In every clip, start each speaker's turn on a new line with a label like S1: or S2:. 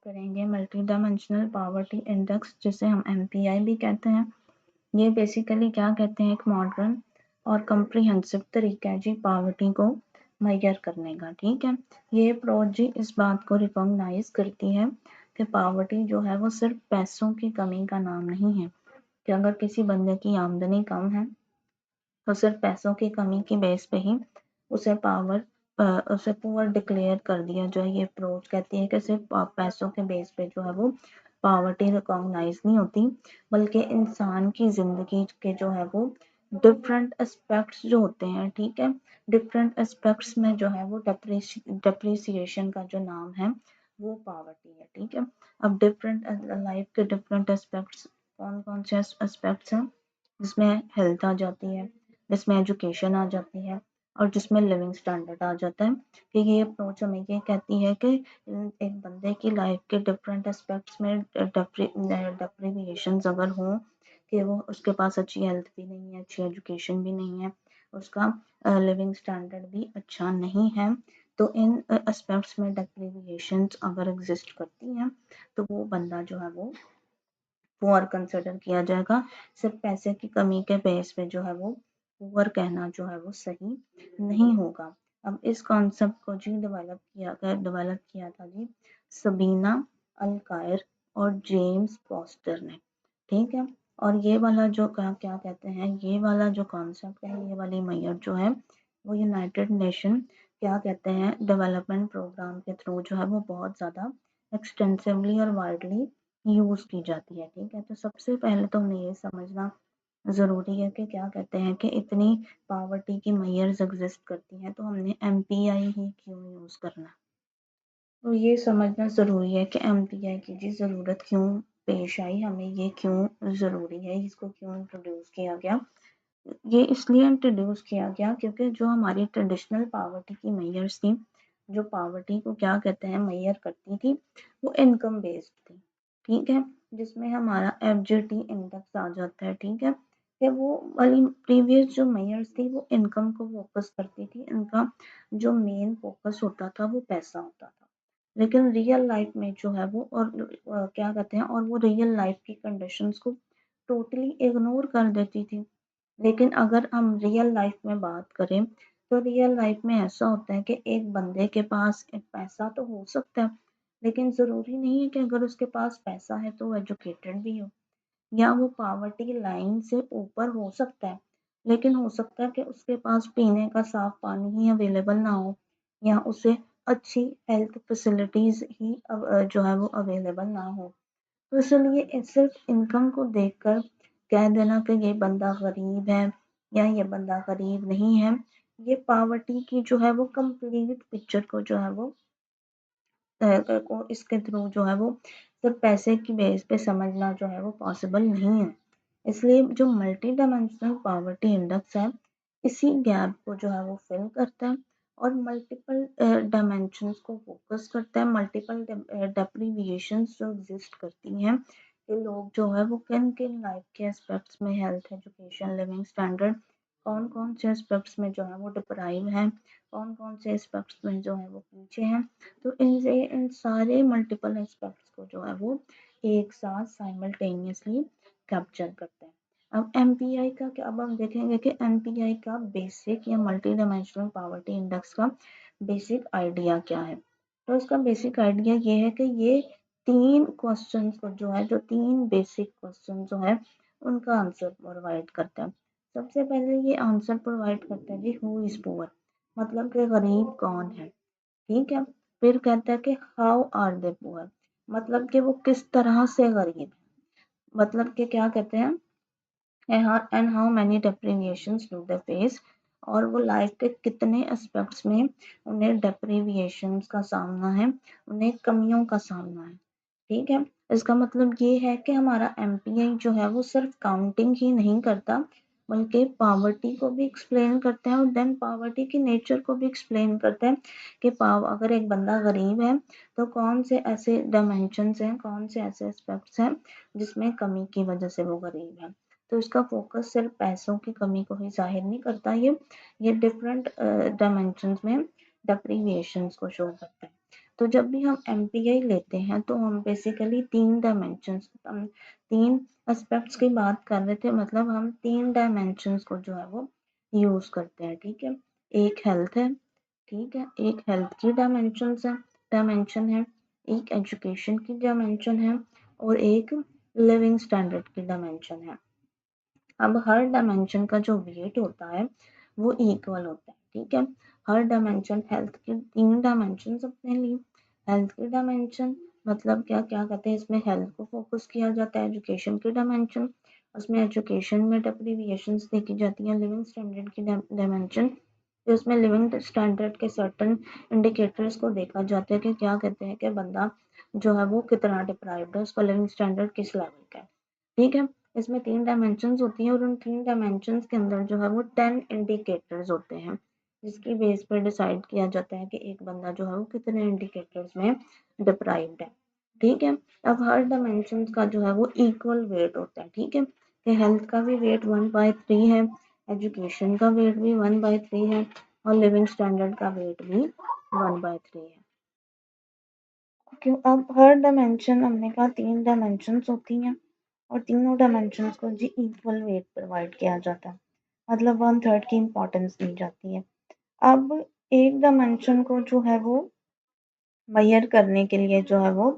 S1: करेंगे multi dimensional poverty index, जिसे हम MPI भी कहते हैं। ये बेसिकली क्या कहते हैं, एक मॉडर्न और कम्प्रिहेंसिव तरीका है जी पॉवर्टी को मेजर करने का। ठीक है, ये अप्रोच जी इस बात को रिकॉग्नाइज करती है कि पॉवर्टी जो है वो सिर्फ पैसों की कमी का नाम नहीं है, कि अगर किसी बंदे की आमदनी कम है तो सिर्फ पैसों की कमी की बेस पे ही उसे उसे पुअर डिक्लेयर कर दिया जाए। ये अप्रोच कहती है कि सिर्फ पैसों के बेस पे जो है वो पॉवर्टी रिकॉग्नाइज नहीं होती, बल्कि इंसान की जिंदगी के जो है वो डिफरेंट एस्पेक्ट्स जो होते हैं, ठीक है, डिफरेंट एस्पेक्ट्स में जो है वो डिप्रिसिएशन का जो नाम है वो पॉवर्टी है। ठीक है, अब डिफरेंट लाइफ के डिफरेंट एस्पेक्ट्स कौन कौन से एस्पेक्ट्स हैं, जिसमें हेल्थ आ जाती है, जिसमें एजुकेशन आ जाती है और जिसमें लिविंग स्टैंडर्ड आ जाता है। कि ये अप्रोच हमें ये कहती है कि एक बंदे की लाइफ के डिफरेंट एस्पेक्ट्स में डेप्रिविएशंस अगर हों, कि वो उसके पास अच्छी हेल्थ भी नहीं है, अच्छी एजुकेशन भी नहीं है, उसका लिविंग स्टैंडर्ड भी अच्छा नहीं है, तो इन एस्पेक्ट्स में डेप्रिविएशंस अगर एग्जिस्ट करती हैं तो वो बंदा जो है वो पुअर कंसिडर किया जाएगा। सिर्फ पैसे की कमी के बेस पे जो है वो पुअर कहना जो है वो सही नहीं होगा। अब इस कॉन्सेप्ट को जी डेवलप किया था जी सबीना अल-कायर और जेम्स फॉस्टर ने। ठीक है, और ये वाला जो क्या क्या कहते हैं, ये वाला जो कॉन्सेप्ट है, ये वाली मैयर जो है वो यूनाइटेड नेशन क्या कहते हैं डेवलपमेंट प्रोग्राम के थ्रू जो है वो बहुत ज़्यादा एक्सटेंसिवली और वाइडली यूज़ की जाती है। ठीक है, तो सबसे पहले तो हमें ये समझना ज़रूरी है कि क्या कहते हैं कि इतनी पॉवर्टी की मेजर्स एग्जिस्ट करती हैं तो हमने MPI ही क्यों यूज़ करना। तो ये समझना ज़रूरी है कि MPI की जी ज़रूरत क्यों पेश आई, हमें ये क्यों ज़रूरी है, इसको क्यों इंट्रोड्यूस किया गया। ये इसलिए इंट्रोड्यूस किया गया क्योंकि जो हमारी ट्रेडिशनल पॉवर्टी की मेजर्स थी, जो पॉवर्टी को क्या कहते हैं मेजर करती थी, वो इनकम बेस्ड थी। ठीक है, जिसमें हमारा FGT इंडेक्स आ जाता है। ठीक है, कि वो वाली प्रीवियस जो मेजर्स थी वो इनकम को फोकस करती थी, इनका जो मेन फोकस होता था वो पैसा होता था। लेकिन रियल लाइफ में जो है वो और क्या कहते हैं, और वो रियल लाइफ की कंडीशंस को टोटली इग्नोर कर देती थी। लेकिन अगर हम रियल लाइफ में बात करें तो रियल लाइफ में ऐसा होता है कि एक बंदे के पास एक पैसा तो हो सकता है, लेकिन ज़रूरी नहीं है कि अगर उसके पास पैसा है तो वो एजुकेटेड भी हो, या वो पॉवर्टी लाइन से ऊपर हो सकता है, लेकिन हो सकता है कि उसके पास पीने का साफ पानी ही अवेलेबल ना हो, या उसे अच्छी हेल्थ फैसिलिटीज़ ही जो है वो अवेलेबल ना हो। तो इसलिए सिर्फ इनकम को देखकर कह देना कि ये बंदा गरीब है या ये बंदा गरीब नहीं है, ये पॉवर्टी की जो है वो कंप्लीट पिक्चर को जो है वो को इसके थ्रू जो है वो सिर्फ पैसे की बेस पे समझना जो है वो पॉसिबल नहीं है। इसलिए जो मल्टी डायमेंशनल पॉवर्टी इंडेक्स है, इसी गैप को जो है वो फिल करता है और मल्टीपल डायमेंशंस को फोकस करता है, मल्टीपल डेप्रिविएशंस जो एग्जिस्ट करती हैं कि लोग जो है वो किन किन लाइफ के एस्पेक्ट्स में, हेल्थ, एजुकेशन, लिविंग स्टैंडर्ड, कौन कौन से एस्पेक्ट्स में जो है वो डिप्राइव हैं, कौन कौन से एस्पेक्ट्स में जो है वो पीछे हैं। तो इन सारे मल्टीपल एस्पेक्ट्स को जो है वो एक साथ साइमल्टेनियसली कैप्चर करते हैं। अब MPI का क्या, अब हम देखेंगे कि MPI का बेसिक या मल्टी डायमेंशनल पॉवर्टी इंडेक्स का बेसिक आइडिया क्या है। तो इसका बेसिक आइडिया ये है कि ये तीन क्वेश्चंस को जो है, जो तीन बेसिक क्वेश्चन जो है उनका आंसर प्रोवाइड करता है। सबसे पहले ये आंसर प्रोवाइड करता है जी हु इज पुअर, मतलब कि गरीब कौन है। ठीक है, फिर कहता है कि हाउ आर दे पुअर, मतलब कि वो किस तरह से गरीब है, मतलब कि क्या कहते हैं and how many deprivations do they face, और वो लाइफ के कितने एस्पेक्ट्स में उन्हें डेप्रिविएशंस का सामना है, उन्हें कमियों का सामना है। ठीक है, इसका मतलब ये है कि हमारा MPI जो है वो सिर्फ काउंटिंग ही नहीं करता, बल्कि पावर्टी को भी एक्सप्लेन करते हैं और देन पावर्टी की नेचर को भी एक्सप्लेन करते हैं कि अगर एक बंदा गरीब है तो कौन से ऐसे डायमेंशंस हैं, कौन से ऐसे एस्पेक्ट्स हैं जिसमें कमी की वजह से वो गरीब है। तो इसका फोकस सिर्फ पैसों की कमी को ही जाहिर नहीं करता, ये डिफरेंट डायमेंशंस में डेप्रिविएशंस को शो करता है। तो जब भी हम MPI लेते हैं तो हम बेसिकली 3 डायमेंशंस 3 एस्पेक्ट्स की बात कर रहे थे, मतलब हम 3 डायमेंशंस को जो है वो यूज़ करते हैं, ठीक है। एक हेल्थ है, ठीक है, एक हेल्थ की डायमेंशन है, एक एजुकेशन की डायमेंशन है और एक लिविंग स्टैंडर्ड की डायमेंशन है। अब हर डायमेंशन का जो वेट होता है वो इक्वल होता है, ठीक है। हर डायमेंशन, हेल्थ के 3 डायमेंशन अपने लिए, हेल्थ की डायमेंशन मतलब क्या क्या कहते हैं, इसमें हेल्थ को फोकस किया जाता है। एजुकेशन की डायमेंशन, उसमें एजुकेशन में डेप्रिविएशंस देखी जाती हैं। लिविंग स्टैंडर्ड की डायमेंशन, तो उसमें लिविंग स्टैंडर्ड के सर्टन इंडिकेटर्स को देखा जाता है कि क्या कहते हैं कि बंदा जो है वो कितना डिप्राइव्ड है, उसका लिविंग स्टैंडर्ड किस लेवल का है, ठीक है। इसमें 3 डायमेंशंस होती हैं और उन 3 डायमेंशंस के अंदर जो है वो 10 इंडिकेटर्स होते हैं, जिसकी बेस पर डिसाइड किया जाता है कि एक बंदा जो है वो कितने इंडिकेटर्स में डिप्राइव्ड है, ठीक है। अब हर डायमेंशंस का जो है वो इक्वल वेट होता है, ठीक है। कि हेल्थ का भी वेट 1/3 है, एजुकेशन का वेट भी 1/3 है और लिविंग स्टैंडर्ड का वेट भी 1/3 है। क्यों, अब हर डायमेंशन हमने कहा 3 डायमेंशंस होती हैं और तीनों डायमेंशंस को जी इक्वल वेट प्रोवाइड किया जाता है, मतलब 1/3 की इम्पोर्टेंस दी जाती है। अब एक डायमेंशन को जो है वो मेजर करने के लिए जो है वो,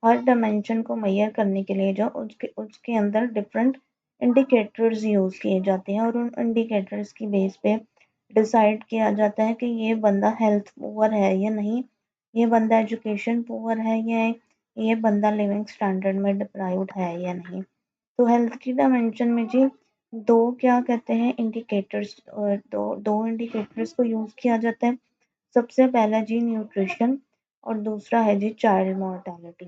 S1: हर डायमेंशन को मेजर करने के लिए जो उसके उसके अंदर डिफरेंट इंडिकेटर्स यूज़ किए जाते हैं और उन इंडिकेटर्स की बेस पे डिसाइड किया जाता है कि ये बंदा हेल्थ पुअर है या नहीं, ये बंदा एजुकेशन पुअर है या ये बंदा लिविंग स्टैंडर्ड में डिप्राइव्ड है या नहीं। तो हेल्थ की डायमेंशन में जी दो क्या कहते हैं इंडिकेटर्स, दो इंडिकेटर्स को यूज़ किया जाता है। सबसे पहला जी न्यूट्रिशन और दूसरा है जी चाइल्ड मोर्टेलिटी,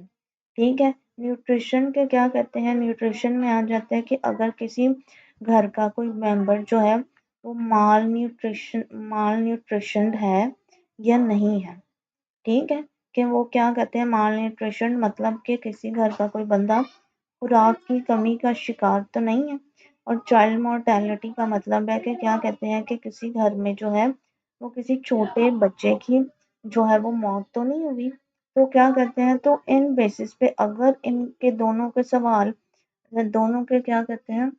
S1: ठीक है। न्यूट्रिशन के क्या कहते हैं, न्यूट्रिशन में आ जाता है कि अगर किसी घर का कोई मेंबर जो है वो माल न्यूट्रिशन है या नहीं है, ठीक है। कि वो क्या कहते हैं माल न्यूट्रिशन, मतलब कि किसी घर का कोई बंदा खुराक की कमी का शिकार तो नहीं है। और चाइल्ड मोर्टेलिटी का मतलब है कि क्या कहते हैं कि किसी घर में जो है वो किसी छोटे बच्चे की जो है वो मौत तो नहीं हुई। तो क्या कहते हैं, तो इन बेसिस पे अगर इनके दोनों के सवाल, दोनों के क्या कहते हैं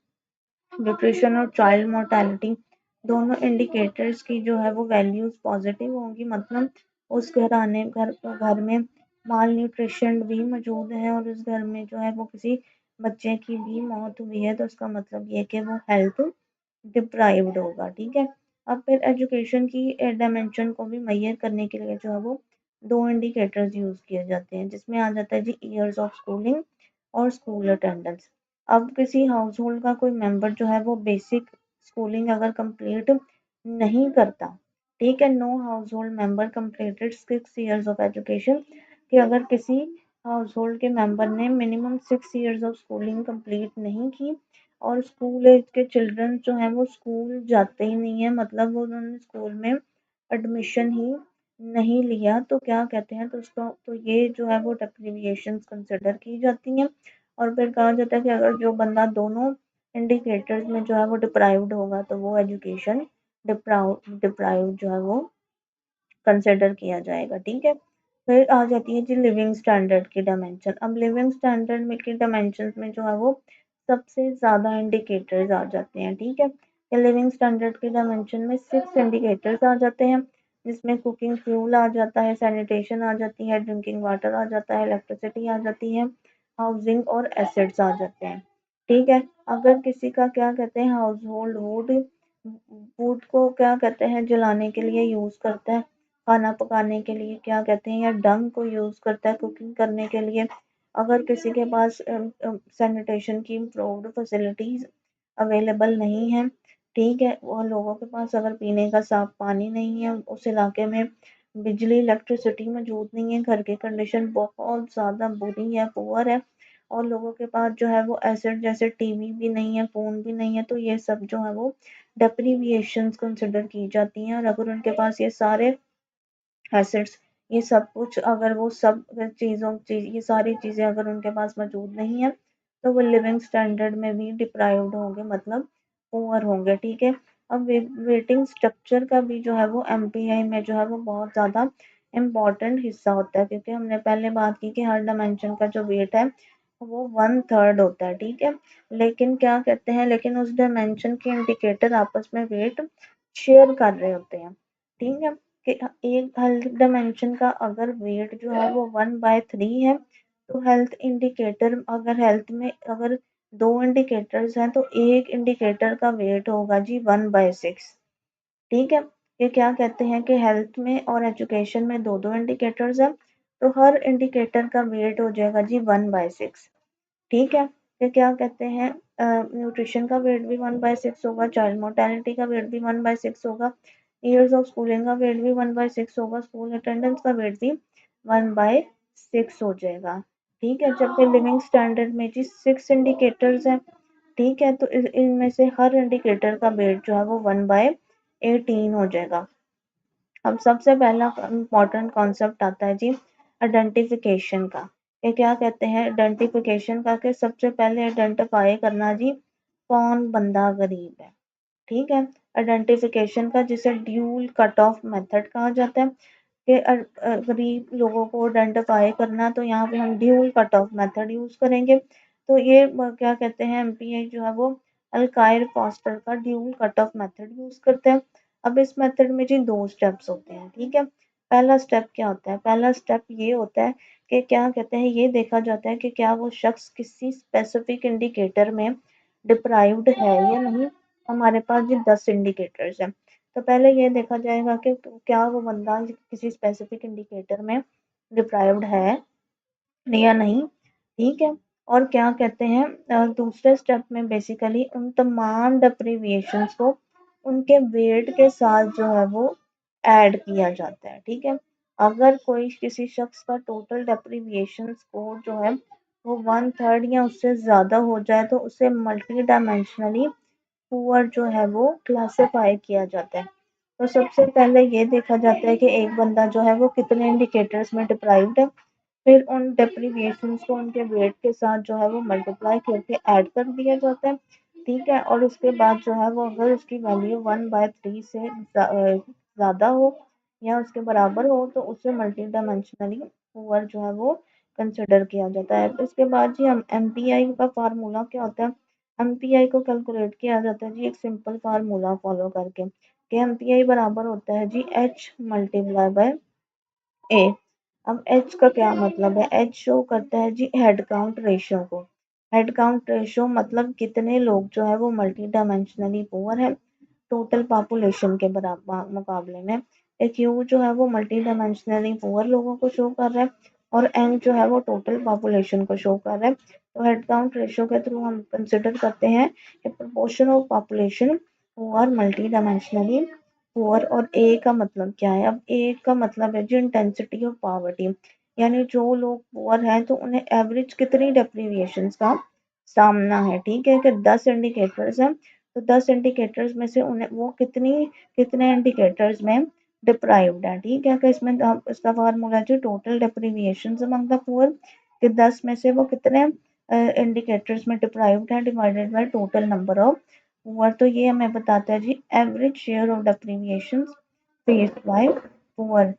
S1: न्यूट्रिशन और चाइल्ड मोर्टेलिटी, दोनों इंडिकेटर्स की जो है वो वैल्यूज पॉजिटिव होंगी, मतलब उस घर में माल न्यूट्रिशन भी मौजूद है और उस घर में जो है वो किसी बच्चे की भी मौत हुई है, तो उसका मतलब ये कि वो हेल्थ डिप्राइव्ड होगा, ठीक है। अब फिर एजुकेशन की डायमेंशन को भी मेजर करने के लिए जो है वो दो इंडिकेटर्स यूज किए जाते हैं, जिसमें आ जाता है जी ईयर्स ऑफ स्कूलिंग और स्कूल अटेंडेंस। अब किसी हाउस होल्ड का कोई मेंबर जो है वो बेसिक स्कूलिंग अगर कंप्लीट नहीं करता, ठीक है, no household member completed 6 years of education, कि अगर किसी हाउस होल्ड के मेंबर ने minimum 6 years of schooling complete नहीं की और स्कूल एज के चिल्ड्रन जो हैं वो स्कूल जाते ही नहीं है, मतलब वो उन्होंने स्कूल में एडमिशन ही नहीं लिया, तो क्या कहते हैं, तो उसको तो ये जो है वो डेप्रिविएशंस कंसिडर की जाती हैं। और फिर कहा जाता है कि अगर जो बंदा दोनों इंडिकेटर्स में जो है वो डिप्राइव्ड होगा तो वो एजुकेशन डिप्राइव्ड जो है वो कंसिडर किया जाएगा, ठीक है। फिर आ जाती है जी लिविंग स्टैंडर्ड की डायमेंशन। अब लिविंग स्टैंडर्ड में की डायमेंशन में जो है वो सबसे ज़्यादा इंडिकेटर्स आ जाते हैं, ठीक है। तो लिविंग स्टैंडर्ड की डायमेंशन में 6 इंडिकेटर्स आ जाते हैं, जिसमें कुकिंग फ्यूल आ जाता है, सैनिटेशन आ जाती है, ड्रिंकिंग वाटर आ जाता है, इलेक्ट्रिसिटी आ जाती है, हाउसिंग और एसेट्स आ जाते हैं, ठीक है। अगर किसी का क्या कहते हैं हाउस होल्ड वुड वुड को क्या कहते हैं जलाने के लिए यूज़ करता है, खाना पकाने के लिए क्या कहते हैं, या डंग को यूज़ करता है कुकिंग करने के लिए। अगर किसी के पास सैनिटेशन की इम्प्रूव्ड फैसिलिटीज़ अवेलेबल नहीं है, ठीक है, और लोगों के पास अगर पीने का साफ पानी नहीं है, उस इलाके में बिजली इलेक्ट्रिसिटी मौजूद नहीं है, घर की कंडीशन बहुत ज़्यादा बुरी है, पुअर है, और लोगों के पास जो है वो एसेट जैसे टीवी भी नहीं है, फ़ोन भी नहीं है, तो ये सब जो है वो डेप्रिविएशंस कंसिडर की जाती हैं। और अगर उनके पास ये सारे एसेट्स, ये सब कुछ अगर वो सब ये सारी चीज़ें अगर उनके पास मौजूद नहीं है, तो वो लिविंग स्टैंडर्ड में भी डिप्राइव्ड होंगे, मतलब पुअर होंगे, ठीक है। अब वेटिंग स्ट्रक्चर का भी जो है वो MPI में जो है वो बहुत ज़्यादा इम्पॉर्टेंट हिस्सा होता है, क्योंकि हमने पहले बात की कि हर डायमेंशन का जो वेट है वो 1/3 होता है, ठीक है। लेकिन क्या कहते हैं, लेकिन उस डायमेंशन के इंडिकेटर आपस में वेट शेयर कर रहे होते हैं, ठीक है। कि एक हेल्थ डायमेंशन का अगर वेट जो है वो 1/3 है, तो हेल्थ इंडिकेटर अगर हेल्थ में अगर 2 इंडिकेटर्स हैं, तो एक इंडिकेटर का वेट होगा जी 1/6, ठीक है। ये क्या कहते हैं कि हेल्थ में और एजुकेशन में दो दो इंडिकेटर्स हैं, तो हर इंडिकेटर का वेट हो जाएगा जी 1/6, ठीक है। फिर क्या कहते हैं, न्यूट्रिशन का वेट भी 1/6 होगा, चाइल्ड मोर्टेलिटी का वेट भी 1/6 होगा, ईयर्स ऑफ स्कूलिंग का वेट भी 1/6 होगा, स्कूल अटेंडेंस का वेट भी 1/6 हो जाएगा, ठीक है। जबकि लिविंग स्टैंडर्ड में जी 6 इंडिकेटर्स हैं, ठीक है। तो इनमें से हर इंडिकेटर का वेट जो है वो 1/18 हो जाएगा। अब सबसे पहला इम्पोर्टेंट कॉन्सेप्ट आता है जी आइडेंटिफिकेशन का। ये क्या कहते हैं आइडेंटिफिकेशन का, कि सबसे पहले आइडेंटिफाई करना जी कौन बंदा गरीब है, ठीक है। आइडेंटिफिकेशन का जिसे ड्यूल कट ऑफ मेथड कहा जाता है, कि गरीब लोगों को आइडेंटिफाई करना, तो यहाँ पे हम dual cut off method use करेंगे। तो ये क्या कहते हैं, एमपीआई जो है वो अल्कायर फॉस्टर का dual cut off method use करते हैं। अब इस मेथड में जी 2 स्टेप्स होते हैं, ठीक है। पहला स्टेप क्या होता है, पहला स्टेप ये होता है कि क्या कहते हैं, ये देखा जाता है कि क्या वो शख्स किसी स्पेसिफिक इंडिकेटर में डिप्राइव्ड है या नहीं। हमारे पास जी 10 इंडिकेटर्स हैं, तो पहले ये देखा जाएगा कि क्या वो बंदा किसी स्पेसिफिक इंडिकेटर में डिप्राइव्ड है या नहीं, ठीक है। और क्या कहते हैं, दूसरे स्टेप में बेसिकली उन तमाम डेप्रिविएशंस को उनके वेट के साथ जो है वो ऐड किया जाता है, ठीक है। अगर कोई किसी शख्स का टोटल डेप्रिविएशन स्कोर जो है वो 1/3 या उससे ज़्यादा हो जाए, तो उसे मल्टी डायमेंशनली पुअर जो है वो क्लासिफाई किया जाता है। तो सबसे पहले ये देखा जाता है कि एक बंदा जो है वो कितने इंडिकेटर्स में डिप्राइव्ड है, फिर उन डेप्रिविएशंस को उनके वेट के साथ जो है वो मल्टीप्लाई करके ऐड कर दिया जाता है, ठीक है। और उसके बाद जो है वो अगर उसकी वैल्यू 1/3 से ज़्यादा हो या उसके बराबर हो, तो उसे मल्टी डायमेंशनली पुअर जो है वो कंसिडर किया जाता है। तो इसके बाद जी हम एमपीआई का फार्मूला क्या होता है, एमपीआई को कैलकुलेट किया जाता है जी एक सिंपल फार्मूला फॉलो करके, कि एमपीआई बराबर होता है जी एच मल्टीप्लाई बाय ए। अब एच का क्या मतलब है, एच शो करता है जी हेड काउंट रेशियो को। हेड काउंट रेशियो मतलब कितने लोग जो है वो मल्टी डायमेंशनली पुअर है टोटल पॉपुलेशन के बराबर मुकाबले में। एक यू जो है वो मल्टी डायमेंशनली पुअर लोगों को शो कर रहा है, और एन जो है वो टोटल पॉपुलेशन को शो कर रहा है। तो हेड काउंट रेशियो के थ्रू हम कंसिडर करते हैं कि proportion of population who are multidimensionally poor. और ए का मतलब क्या है, अब ए का मतलब है जो इंटेंसिटी ऑफ पॉवर्टी, यानी जो लोग पुअर हैं तो उन्हें एवरेज कितनी डेप्रिविएशंस का सामना है, ठीक है। कि 10 इंडिकेटर्स हैं, तो 10 इंडिकेटर्स में से उन्हें वो कितने इंडिकेटर्स में डिप्राइव्ड है, ठीक है। कि इसमें इसका फार्मूला जो टोटल डेप्रिविएशंस अमंग द पुअर, कि 10 में से वो कितने इंडिकेटर्स में डिप्राइव्ड है divided by total number of poor. तो ये हमें बताता है जी average share of deprivations faced by poor,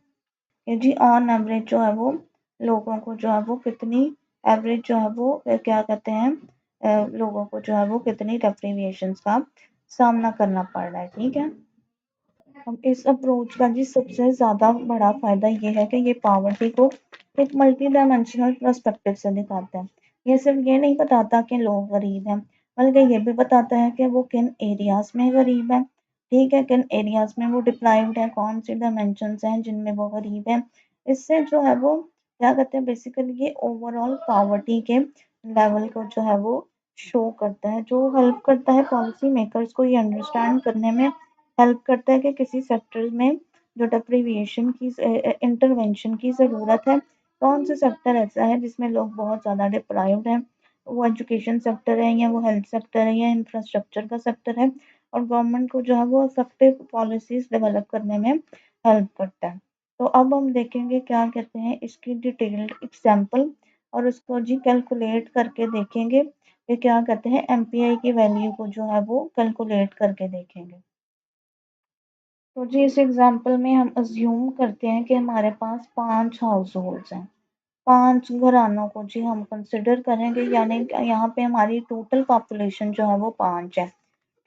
S1: जी ऑन एवरेज जो है वो लोगों को जो है वो कितनी एवरेज जो है वो क्या कहते हैं, लोगों को जो है वो कितनी डेप्रिविएशंस का सामना करना पड़ रहा है, ठीक है। अब इस अप्रोच का जी सबसे ज़्यादा बड़ा फ़ायदा ये है कि ये पॉवर्टी को एक मल्टी डायमेंशनल पर्सपेक्टिव से दिखाता है। ये सिर्फ ये नहीं बताता कि लोग गरीब हैं, बल्कि ये भी बताता है कि वो किन एरियाज़ में गरीब हैं, ठीक है। किन एरियाज़ में वो डिप्राइव्ड है, कौन सी डायमेंशंस हैं जिनमें वो गरीब हैं। इससे जो है वो क्या कहते हैं, बेसिकली ये ओवरऑल पॉवर्टी के लेवल को जो है वो शो करता है, जो हेल्प करता है पॉलिसी मेकर्स को ये अंडरस्टैंड करने में हेल्प करता है कि किसी सेक्टर में जो डेप्रिविएशन की इंटरवेंशन की ज़रूरत है, कौन सा सेक्टर ऐसा है जिसमें लोग बहुत ज़्यादा डिप्राइव्ड हैं। वो एजुकेशन सेक्टर है या वो हेल्थ सेक्टर है या इंफ्रास्ट्रक्चर का सेक्टर है, और गवर्नमेंट को जो है वो इफेक्टिव पॉलिसीज डेवलप करने में हेल्प करता है। तो अब हम देखेंगे क्या कहते हैं इसकी डिटेल्ड एग्जाम्पल, और उसको जी कैलकुलेट करके देखेंगे कि क्या कहते हैं एमपीआई की वैल्यू को जो है वो कैलकुलेट करके देखेंगे। तो जी इस एग्जाम्पल में हम अज्यूम करते हैं कि हमारे पास 5 हाउस होल्ड्स हैं, 5 घरानों को जी हम कंसिडर करेंगे, यानी यहाँ पे हमारी टोटल पॉपुलेशन जो है वो 5 है,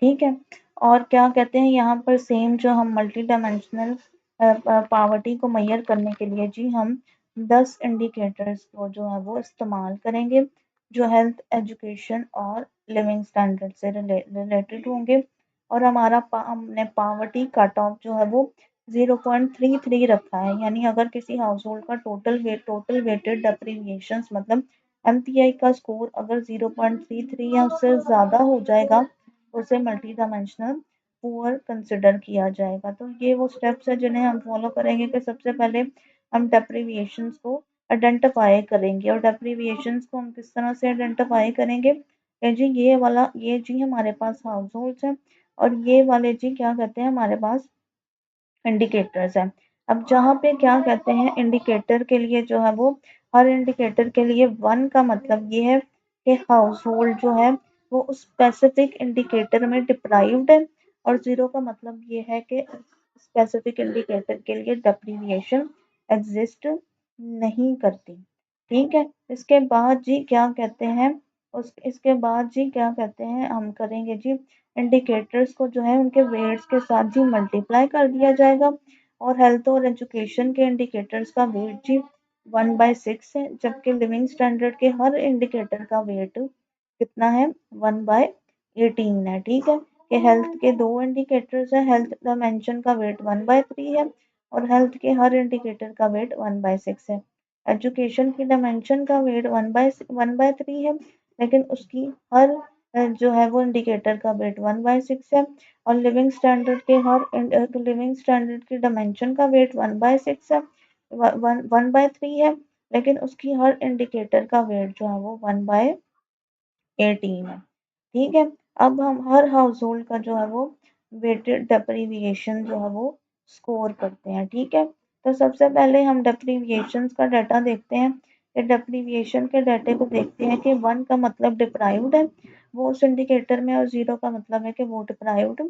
S1: ठीक है। और क्या कहते हैं यहाँ पर सेम जो हम मल्टी डायमेंशनल पावर्टी को मेजर करने के लिए जी हम 10 इंडिकेटर्स को जो है वो इस्तेमाल करेंगे, जो हेल्थ, एजुकेशन और लिविंग स्टैंडर्ड से रिलेटेड होंगे। और हमारा हमने पावर्टी कट ऑफ जो है वो 0.33 रखा है, यानी अगर किसी हाउस होल्ड का टोटल वेटेड डेप्रिविएशंस मतलब एमपीआई का स्कोर अगर 0.33 या उससे ज़्यादा हो जाएगा, उसे मल्टी डायमेंशनल पुअर कंसिडर किया जाएगा। तो ये वो स्टेप्स है जिन्हें हम फॉलो करेंगे कि सबसे पहले हम डेप्रिविएशंस को आइडेंटिफाई करेंगे। और डेप्रिविएशंस को हम किस तरह से आइडेंटिफाई करेंगे, जी ये जी हमारे पास हाउस होल्ड्स हैं, और ये वाले जी क्या कहते हैं हमारे पास इंडिकेटर्स हैं। अब जहाँ पे क्या कहते हैं इंडिकेटर के लिए जो है वो हर इंडिकेटर के लिए 1 का मतलब ये है कि हाउस होल्ड जो है वो उस स्पेसिफिक इंडिकेटर में डिप्राइव्ड है, और 0 का मतलब ये है कि स्पेसिफिक इंडिकेटर के लिए डेप्रिविएशन एग्जिस्ट नहीं करती, ठीक है। इसके बाद जी क्या कहते हैं उस इसके बाद जी क्या कहते हैं हम करेंगे जी इंडिकेटर्स को जो है उनके वेट्स के साथ जी मल्टीप्लाई कर दिया जाएगा। और हेल्थ और एजुकेशन के इंडिकेटर्स का वेट जी 1/6 है, जबकि लिविंग स्टैंडर्ड के हर इंडिकेटर का वेट कितना है 1/18 है, ठीक है। कि हेल्थ के 2 इंडिकेटर्स है, हेल्थ डायमेंशन का वेट 1/3 है और हेल्थ के हर इंडिकेटर का वेट 1/6 है। एजुकेशन की डायमेंशन का वेट 1/3 है, लेकिन उसकी हर जो है वो इंडिकेटर का वेट 1/6 है। और लिविंग स्टैंडर्ड की डायमेंशन का वेट 1/6 है, 1/3 है, लेकिन उसकी हर इंडिकेटर का वेट जो है वो 1/18 है, ठीक है। अब हम हर हाउस होल्ड का जो है वो वेटेड डेप्रिविएशन जो है वो स्कोर करते हैं, ठीक है। तो सबसे पहले हम डेप्रिविएशन का डाटा देखते हैं। कि डेप्रिविएशन के डाटे को देखते हैं कि 1 का मतलब डिप्राइव्ड है वो उस इंडिकेटर में, और 0 का मतलब है कि वो डिप्राइव्ड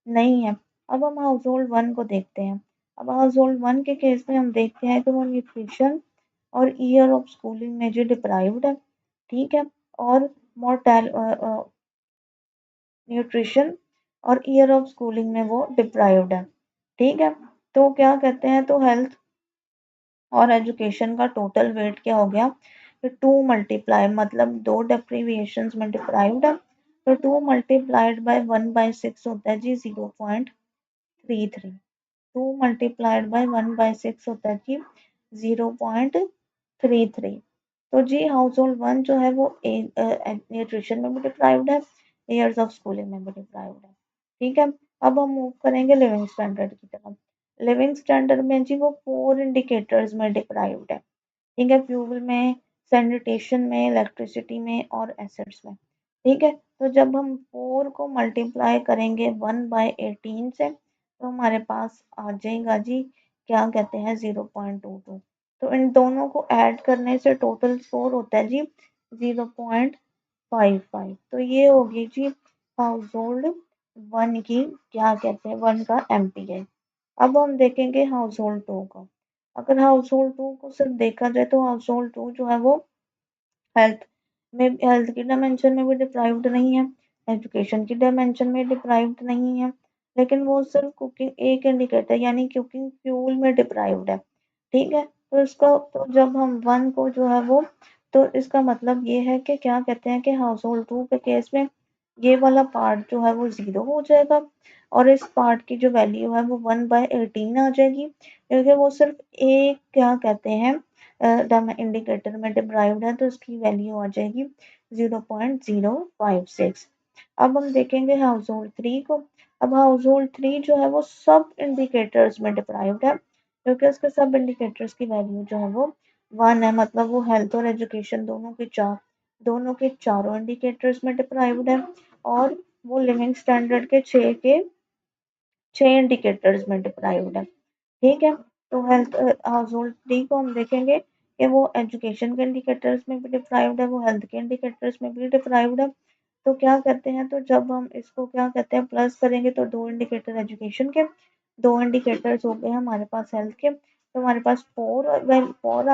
S1: नहीं है। अब हम हाउस होल्ड 1 को देखते हैं। अब हाउस होल्ड 1 के केस में हम देखते हैं कि वो न्यूट्रिशन और ईयर ऑफ स्कूलिंग में जो डिप्राइव्ड है, ठीक है। और मोर्टल न्यूट्रिशन और ईयर ऑफ स्कूलिंग में वो डिप्राइव्ड है, ठीक है। तो क्या कहते हैं, तो हेल्थ और एजुकेशन का टोटल वेट क्या हो गया, तो 2 मल्टीप्लाई मतलब 2 डेप्रिविएशंस में डिप्राइव्ड है, तो 2 मल्टीप्लाइड बाय 1/6 होता है जी 0.33। 2 मल्टीप्लाइड बाय 1/6 होता है जी 0.33। तो जी हाउस होल्ड 1 जो है वो न्यूट्रिशन में भी डिप्राइव्ड है, ईयर्स ऑफ स्कूलिंग में भी डिप्राइव्ड है, ठीक है। अब हम मूव करेंगे लिविंग स्टैंडर्ड की तरफ। लिविंग स्टैंडर्ड में जी वो 4 इंडिकेटर्स में डिप्राइव्ड है, ठीक है। फ्यूल में, सैनिटेशन में, इलेक्ट्रिसिटी में और एसेट्स में, ठीक है। तो जब हम 4 को मल्टीप्लाई करेंगे 1/18 से, तो हमारे पास आ जाएगा जी क्या कहते हैं 0.22। तो इन दोनों को ऐड करने से टोटल स्कोर होता है जी 0.55। तो ये होगी जी हाउस होल्ड 1 की क्या कहते हैं 1 का एमपीआई। अब हम देखेंगे हाउस होल्ड 2 का। अगर हाउस होल्ड 2 को सिर्फ देखा जाए तो हाउस होल्ड 2 जो है वो हेल्थ हेल्थ की डायमेंशन में भी डिप्राइव्ड नहीं है, एजुकेशन की डायमेंशन में डिप्राइव्ड नहीं है, लेकिन वो सिर्फ कुकिंग एक इंडिकेटर यानी कुकिंग फ्यूल में डिप्राइव्ड है, ठीक है। तो इसको तो जब हम 1 को जो है वो, तो इसका मतलब ये है कि क्या कहते हैं कि हाउस होल्ड 2 के केस में ये वाला पार्ट जो है वो 0 हो जाएगा, और इस पार्ट की जो वैल्यू है वो 1/18 आ जाएगी, क्योंकि वो सिर्फ एक क्या कहते हैं इंडिकेटर में डिप्राइव्ड है, तो उसकी वैल्यू आ जाएगी 0.056। अब हम देखेंगे हाउस होल्ड 3 को। अब हाउस होल्ड 3 जो है वो सब इंडिकेटर्स में डिप्राइव्ड है, क्योंकि उसके सब इंडिकेटर्स की वैल्यू जो है वो 1 है, मतलब वो हेल्थ और एजुकेशन दोनों के चारों इंडिकेटर्स में डिप्राइव्ड है, और वो लिविंग स्टैंडर्ड के 6 इंडिकेटर्स में डिप्राइव्ड है, ठीक है। तो हेल्थ हाउस होल्ड 3 को हम देखेंगे कि वो एजुकेशन के इंडिकेटर्स में भी डिप्राइव्ड है, वो हेल्थ के इंडिकेटर्स में भी डिप्राइव्ड है। तो क्या कहते हैं, तो जब हम इसको क्या कहते हैं प्लस करेंगे तो 2 इंडिकेटर एजुकेशन के दो इंडिकेटर्स हो गए हमारे पास हेल्थ के, तो हमारे पास 4 आ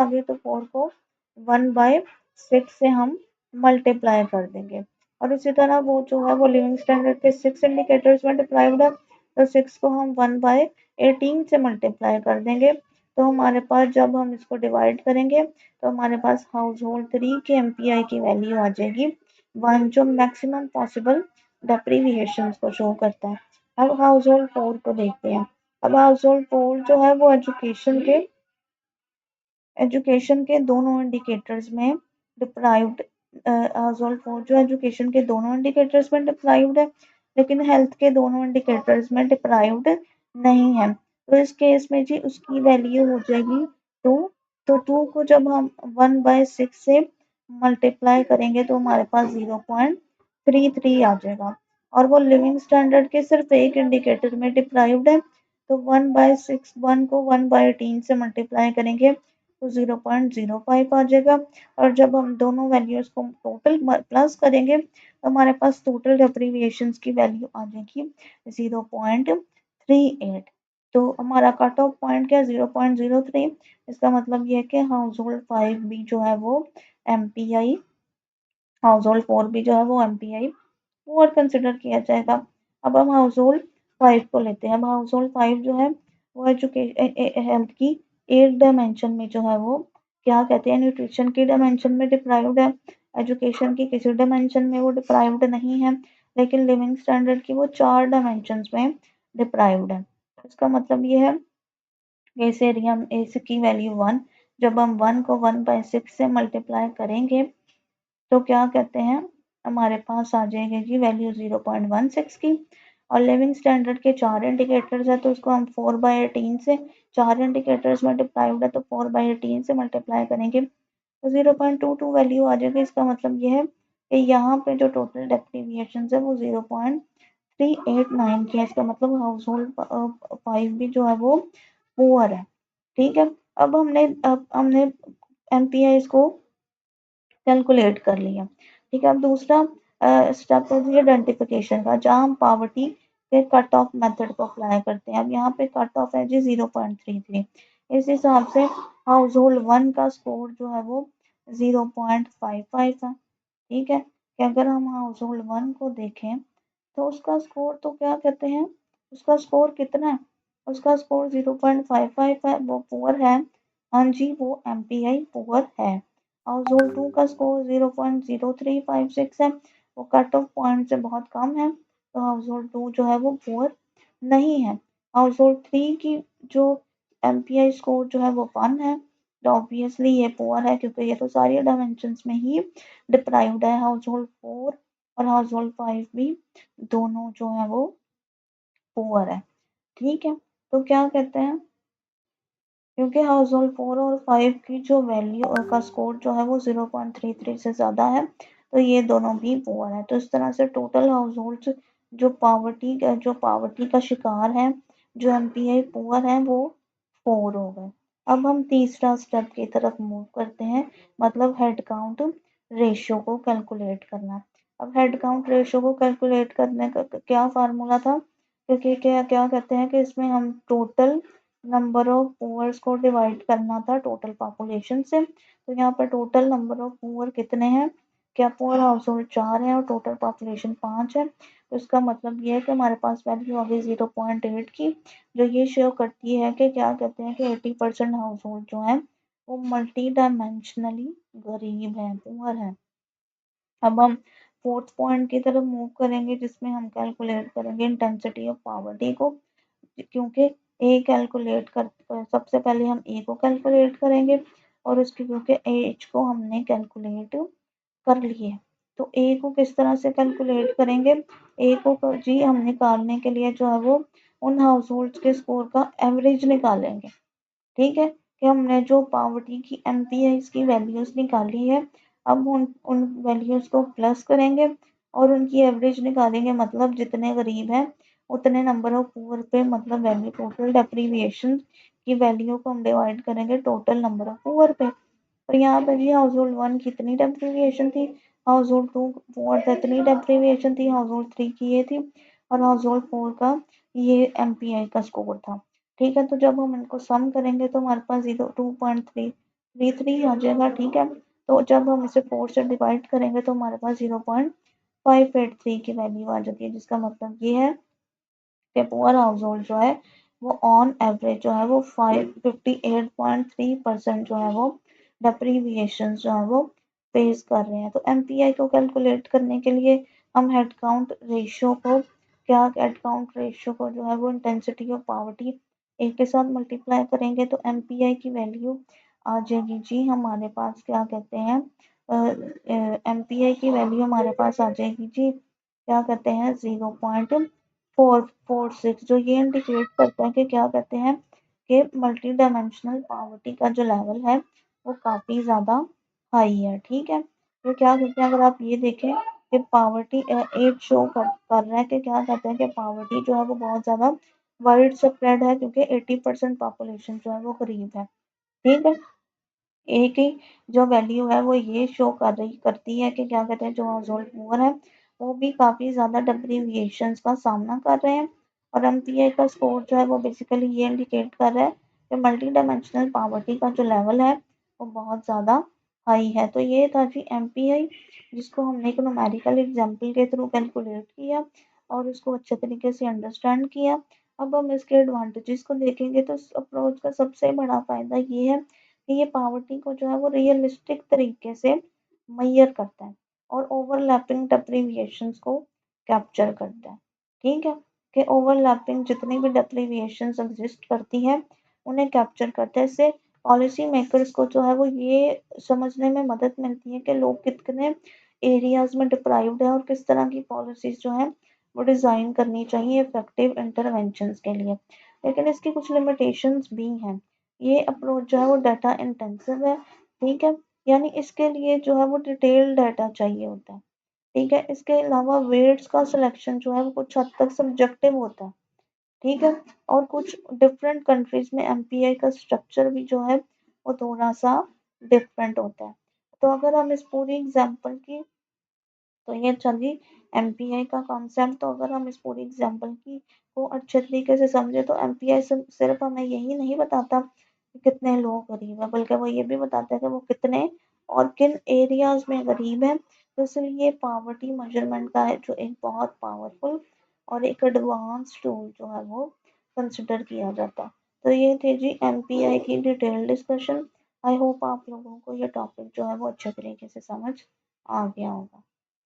S1: गए, तो 4 को 1/6 से हम मल्टीप्लाई कर देंगे। और इसी तरह वो जो है वो लिविंग स्टैंडर्ड के 6 इंडिकेटर्स में डिप्राइव्ड है, तो 6 को हम 1/18 से मल्टीप्लाई कर देंगे। तो हमारे पास जब हम इसको डिवाइड करेंगे तो हमारे पास हाउस होल्ड 3 के एमपीआई की वैल्यू आ जाएगी 1, जो मैक्सिमम पॉसिबल डेप्रीविएशन को शो करता है। अब हाउस होल्ड 4 को देखते हैं। अब हाउस होल्ड 4 जो है वो एजुकेशन के दोनों इंडिकेटर्स में डिप्राइव्ड, हाउसहोल्ड 4 जो एजुकेशन के दोनों इंडिकेटर्स में डिप्राइव्ड है, लेकिन हेल्थ के दोनों इंडिकेटर्स में डिप्राइव्ड नहीं है। तो इस केस में जी उसकी वैल्यू हो जाएगी 2। तो 2 को जब हम 1/6 से मल्टीप्लाई करेंगे तो हमारे पास 0.33 आ जाएगा। और वो लिविंग स्टैंडर्ड के सिर्फ एक इंडिकेटर में डिप्राइव्ड है, तो 1/6 1 को 1/18 से मल्टीप्लाई करेंगे तो 0.05 आ जाएगा। और जब हम दोनों वैल्यूज को टोटल प्लस करेंगे तो हमारे पास टोटल डेप्रीविएशन की वैल्यू आ जाएगी 0.38। तो हमारा कट ऑफ पॉइंट क्या 0.03। इसका मतलब ये है कि हाउस होल्ड 5 भी जो है वो एमपीआई, हाउस होल्ड 4 भी जो है वो एमपीआई पुअर कंसिडर किया जाएगा। अब हम हाउस होल्ड 5 को लेते हैं। अब हाउस होल्ड 5 जो है वो एजुकेशन हेल्थ की एक डायमेंशन में जो है वो क्या कहते हैं, न्यूट्रिशन की डायमेंशन में डिप्राइव्ड है, एजुकेशन की किसी डायमेंशन में वो डिप्राइव्ड नहीं है, लेकिन लिविंग स्टैंडर्ड की वो 4 डायमेंशन में डिप्राइव्ड है। इसका मतलब ये है कि इस एरिया में इस की वैल्यू 1, जब हम 1 को 1/6 से मल्टीप्लाई करेंगे तो क्या कहते हैं हमारे पास आ जाएगी जी वैल्यू 0.16 की। और लिविंग स्टैंडर्ड के 4 इंडिकेटर्स है, तो उसको हम 4/18 से, 4 इंडिकेटर्स में डिप्राइव्ड है तो 4/18 से मल्टीप्लाई करेंगे तो 0.22 वैल्यू आ जाएगी। इसका मतलब ये है कि यहाँ पे जो टोटल डेप्रीविएशन है वो 0.389 की है। इसका मतलब हाउस होल्ड 5 भी जो है वो पुअर है। ठीक है, अब हमने एमपीआई को कैलकुलेट कर लिया। ठीक है, अब दूसरा स्टेप है जी आइडेंटिफिकेशन का, जहाँ हम पावर्टी के कट ऑफ मेथड को अप्लाई करते हैं। अब यहाँ पे कट ऑफ है जी 0.33। इस हिसाब से हाउस होल्ड 1 का स्कोर जो है वो 0.55 है। ठीक है, कि अगर हम हाउस होल्ड 1 को देखें तो उसका स्कोर तो क्या कहते हैं, उसका स्कोर कितना है, उसका स्कोर 0.55 है, वो पुअर है। हाँ जी, वो एमपीआई पुअर है। हाउस होल्ड 2 का स्कोर 0.0356 है, वो कट ऑफ पॉइंट से बहुत कम है, तो हाउस होल्ड 2 जो है वो पुअर नहीं है। हाउस होल्ड 3 की जो एमपीआई स्कोर जो है वो 1 है, तो ऑब्वियसली ये पुअर है क्योंकि ये तो सारी डायमेंशंस में ही डिप्राइव्ड है। हाउस होल्ड 4 और हाउस होल्ड 5 भी दोनों जो है वो पुअर है। ठीक है, तो क्या कहते हैं, क्योंकि हाउस होल्ड 4 और 5 की जो वैल्यू का स्कोर जो है वो 0.33 से ज़्यादा है, तो ये दोनों भी पुअर है। तो इस तरह से टोटल हाउस होल्ड जो पावर्टी का शिकार है, जो एमपीआई पुअर है, वो 4 हो गए। अब हम तीसरा स्टेप की तरफ मूव करते हैं, मतलब हेड काउंट रेशियो को कैलकुलेट करना। अब हेड काउंट रेशियो को कैलकुलेट करने का क्या फार्मूला था, क्योंकि क्या क्या कहते हैं कि इसमें हम टोटल नंबर ऑफ पुअर्स को डिवाइड करना था टोटल पॉपुलेशन से। तो यहाँ पर टोटल नंबर ऑफ पुअर कितने हैं, क्या पुअर हाउस होल्ड 4 है और टोटल पॉपुलेशन 5 है। तो इसका मतलब ये है कि हमारे पास वैल्यू आ गई 0.8 की, जो ये शो करती है कि क्या कहते हैं कि 80% हाउस होल्ड जो है वो मल्टी डायमेंशनली गरीब है, पुअर है। अब हम फोर्थ पॉइंट की तरफ मूव करेंगे, जिसमें हम कैलकुलेट करेंगे इंटेंसिटी ऑफ पॉवर्टी को, क्योंकि ए कैलकुलेट कर सबसे पहले हम ए को कैलकुलेट करेंगे और उसकी क्योंकि एज को हमने कैलकुलेट कर लिए। तो ए को किस तरह से कैलकुलेट करेंगे, ए को जी हम निकालने के लिए जो है वो उन हाउस होल्ड के स्कोर का एवरेज निकालेंगे। ठीक है, कि हमने जो पावर्टी की एमपीआई की वैल्यूज निकाली है, अब उन उन वैल्यूज को प्लस करेंगे और उनकी एवरेज निकालेंगे, मतलब जितने गरीब हैं उतने नंबर ऑफ पुअर पे, मतलब वैल्यू टोटल डेप्रीविएशन की वैल्यू को हम डिवाइड करेंगे टोटल नंबर ऑफ पुअर पे। तो यहाँ पे जी हाउस होल्ड 1 की इतनी डेप्रीविएशन थी, हाउस होल्ड 2 पुअर इतनी डेप्रीविएशन थी, हाउस होल्ड 3 की ये थी और हाउस होल्ड 4 का ये MPI का स्कोर था। ठीक है, तो जब हम इनको सम करेंगे तो हमारे पास 2.333 आ जाएगा। ठीक है, तो जब हम इसे 4 से डिवाइड करेंगे तो हमारे पास 0.583 की वैल्यू आ जाती है, जिसका मतलब ये है कि पुअर हाउस होल्ड जो है वो ऑन एवरेज जो है वो 58.3% जो है वो डेप्रीविएशन जो है वो फेस कर रहे हैं। तो MPI को कैलकुलेट करने के लिए हम हेड काउंट रेशियो को जो है वो इंटेंसिटी ऑफ पॉवर्टी एक के साथ मल्टीप्लाई करेंगे तो MPI की वैल्यू आ जाएगी जी हमारे पास, क्या कहते हैं, MPI की वैल्यू हमारे पास आ जाएगी जी, क्या कहते हैं, 0.446, जो ये इंडिकेट करता है कि क्या कहते हैं कि मल्टी डायमेंशनल पॉवर्टी का जो लेवल है वो काफ़ी ज़्यादा हाई है। ठीक है, तो क्या कहते हैं, अगर आप ये देखें कि पॉवर्टी एज शो कर रहा है कि क्या कहते हैं कि पॉवर्टी जो है वो बहुत ज़्यादा वाइड स्प्रेड है, क्योंकि 80% पॉपुलेशन जो है वो गरीब है। ठीक है, एक ही जो वैल्यू है वो ये शो करती है कि क्या कहते हैं, जो हाउस होल्ड पुअर है वो भी काफ़ी ज़्यादा डेप्रीविएशंस का सामना कर रहे हैं। और MPI का स्कोर जो है वो बेसिकली ये इंडिकेट कर रहा है कि मल्टी डायमेंशनल पॉवर्टी का जो लेवल है वो बहुत ज़्यादा हाई है। तो ये था जी MPI, जिसको हमने एक न्यूमेरिकल एग्जाम्पल के थ्रू कैलकुलेट किया और उसको अच्छे तरीके से अंडरस्टैंड किया। अब हम इसके एडवांटेजेस को देखेंगे तो इस अप्रोच का सबसे बड़ा फ़ायदा ये है कि ये पॉवर्टी को जो है वो रियलिस्टिक तरीके से मेजर करता है और ओवरलैपिंग डेप्रिविएशंस को कैप्चर करता है। ठीक है, कि ओवरलैपिंग जितनी भी डेप्रिविएशंस एग्जिस्ट करती है उन्हें कैप्चर करता है। इससे पॉलिसी मेकर्स को जो है वो ये समझने में मदद मिलती है कि लोग कितने एरियाज में डिप्राइव्ड है और किस तरह की पॉलिसीज जो है वो डिज़ाइन करनी चाहिए इफेक्टिव इंटरवेंशंस के लिए। लेकिन इसकी कुछ लिमिटेशंस भी हैं। ये अप्रोच जो है वो डाटा इंटेंसिव है। ठीक है, यानी इसके लिए जो है वो डिटेल डाटा चाहिए होता है। ठीक है, इसके अलावा वेट्स का सिलेक्शन जो है वो कुछ हद तक सब्जेक्टिव होता है। ठीक है, और कुछ डिफरेंट कंट्रीज में MPI का स्ट्रक्चर भी जो है वो थोड़ा सा डिफरेंट होता है। तो अगर हम इस पूरी एग्जाम्पल की, तो ये चलिए MPI का कॉन्सेप्ट, तो अगर हम इस पूरी एग्जाम्पल की को अच्छे तरीके से समझे तो MPI सिर्फ हमें यही नहीं बताता कि कितने लोग गरीब है, बल्कि वो ये भी बताता है कि वो कितने और किन एरियाज में गरीब है। तो इसलिए पावर्टी मेजरमेंट का है जो एक बहुत पावरफुल और एक एडवांस टूल जो है वो कंसिडर किया जाता है। तो ये थे जी MPI की डिटेल डिस्कशन। आई होप आप लोगों को ये टॉपिक जो है वो अच्छे तरीके से समझ आ गया होगा।